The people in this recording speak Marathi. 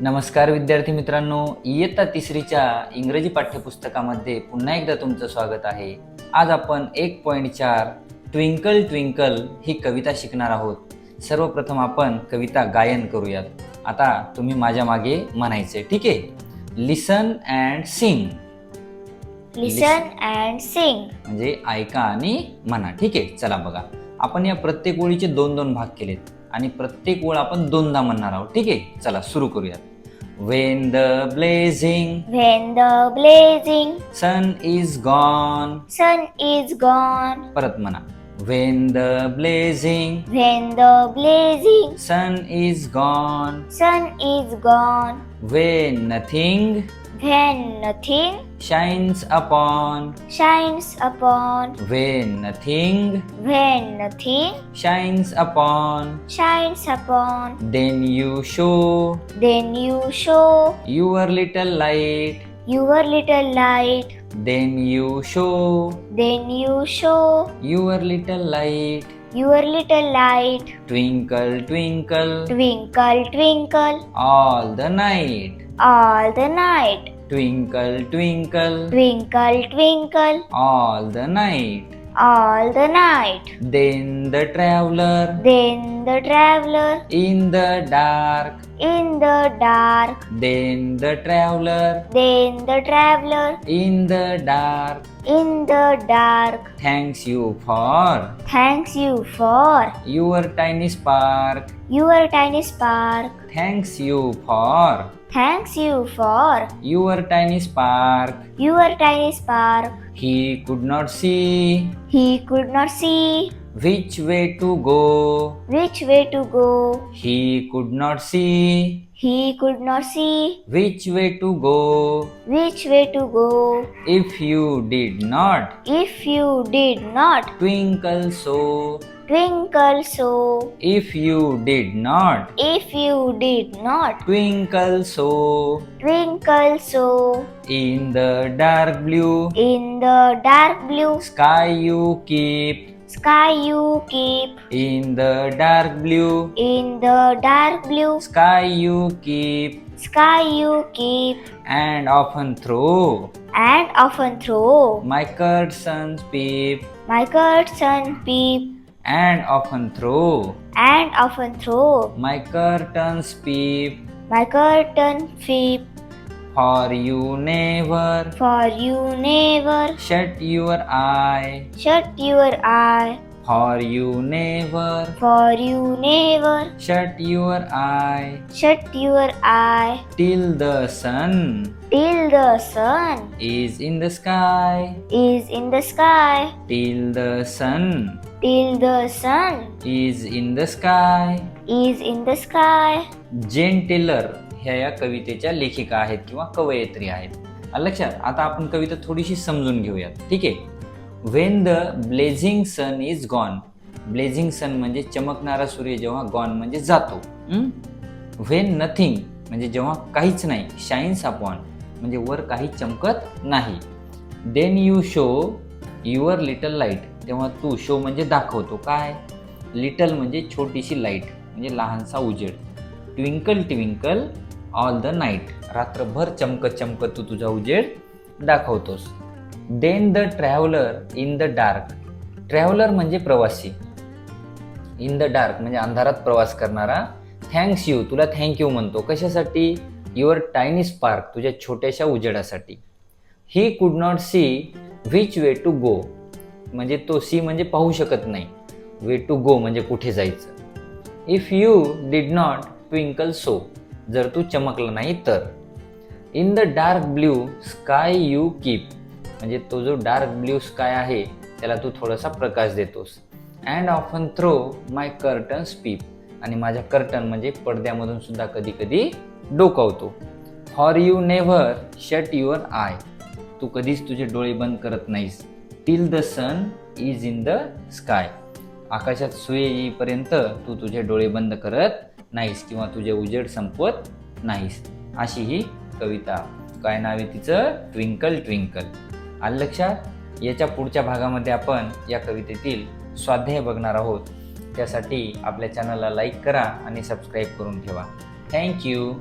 नमस्कार विद्यार्थी मित्रांनो, इयत्ता तिसरीच्या इंग्रजी पाठ्यपुस्तकामध्ये पुन्हा एकदा तुमचं स्वागत आहे. आज आपण 1.4 ट्विंकल ट्विंकल ही कविता शिकणार आहोत. सर्वप्रथम आपण कविता गायन करूयात. आता तुम्ही माझ्या मागे म्हणायचे, ठीक आहे? Listen and sing. Listen and sing म्हणजे ऐका आणि म्हणा, ठीक आहे? चला बघा, आपण या प्रत्येक ओळीचे 2-2 भाग केलेत आणि प्रत्येक ओळ आपण दोनदा म्हणणार आहोत, ठीक आहे? चला सुरू करूयात. When the blazing sun is gone. परत म्हणा. When the blazing sun is gone. When nothing shines upon. When nothing shines upon. Then you show your little light. Then you show your little light. Twinkle twinkle all the night. Twinkle twinkle all the night. Then the traveler in the dark. Then the traveler in the dark thanks you for your tiny spark. Thanks you for your tiny spark. He could not see which way to go. He could not see which way to go. If you did not twinkle so. If you did not twinkle so. In the dark blue sky you keep. In the dark blue sky you keep. And often through my curtains peep. And often through my curtains peep. For you never shut your eye. For you never shut your eye. Till the sun is in the sky. Till the sun is in the sky. Jane Taylor ह्या या कवितेच्या लेखिका आहेत किंवा कवयित्री आहेत. लक्षात. आता आपण कविता थोडीशी समजून घेऊयात, ठीक आहे? When the blazing sun is gone. Blazing sun म्हणजे चमकणारा सूर्य जेव्हा गॉन म्हणजे जातो. When nothing म्हणजे जेव्हा काहीच नाही. शाईन्स अपॉन म्हणजे वर काही चमकत नाही. Then you show your little light. तेव्हा तू शो म्हणजे दाखवतो. काय? लिटल म्हणजे छोटीशी लाईट म्हणजे लहानसा उजेड. Twinkle twinkle all the night. रात्रभर चमकत चमकत तू तुझा उजेड दाखवतोस. Then the traveller in the dark. Traveller म्हणजे प्रवासी. इन द डार्क म्हणजे अंधारात प्रवास करणारा. थँक्स यू तुला थँक्यू म्हणतो. कशासाठी? युअर टायनी स्पार्क तुझ्या छोट्याशा उजेडासाठी. He could not see which way to go म्हणजे तो सी म्हणजे पाहू शकत नाही. वे टू गो म्हणजे कुठे जायचं. If you did not twinkle so जर तू चमकला नाही तर. In the dark blue sky you keep म्हणजे तो जो डार्क ब्ल्यू स्काय आहे त्याला तू थोडासा प्रकाश देतोस. And often through my curtains peep आणि माझ्या कर्टन म्हणजे पडद्यामधून सुद्धा कधी कधी डोकावतो. For you never shut your eye तू कधीच तुझे डोळे बंद करत नाहीस. Till the sun is in the sky आकाशात सूर्य येईपर्यंत तू तुझे डोळे बंद करत नाहीस किंवा तुझे उजेड संपवत नाहीस. अशी ही कविता. काय नाव आहे तिचं? Twinkle twinkle. आलं लक्षात? याच्या पुढच्या भागामध्ये आपण या कवितेतील स्वाध्याय बघणार आहोत. त्यासाठी आपल्या चॅनलला लाईक करा आणि सबस्क्राईब करून ठेवा. थँक्यू.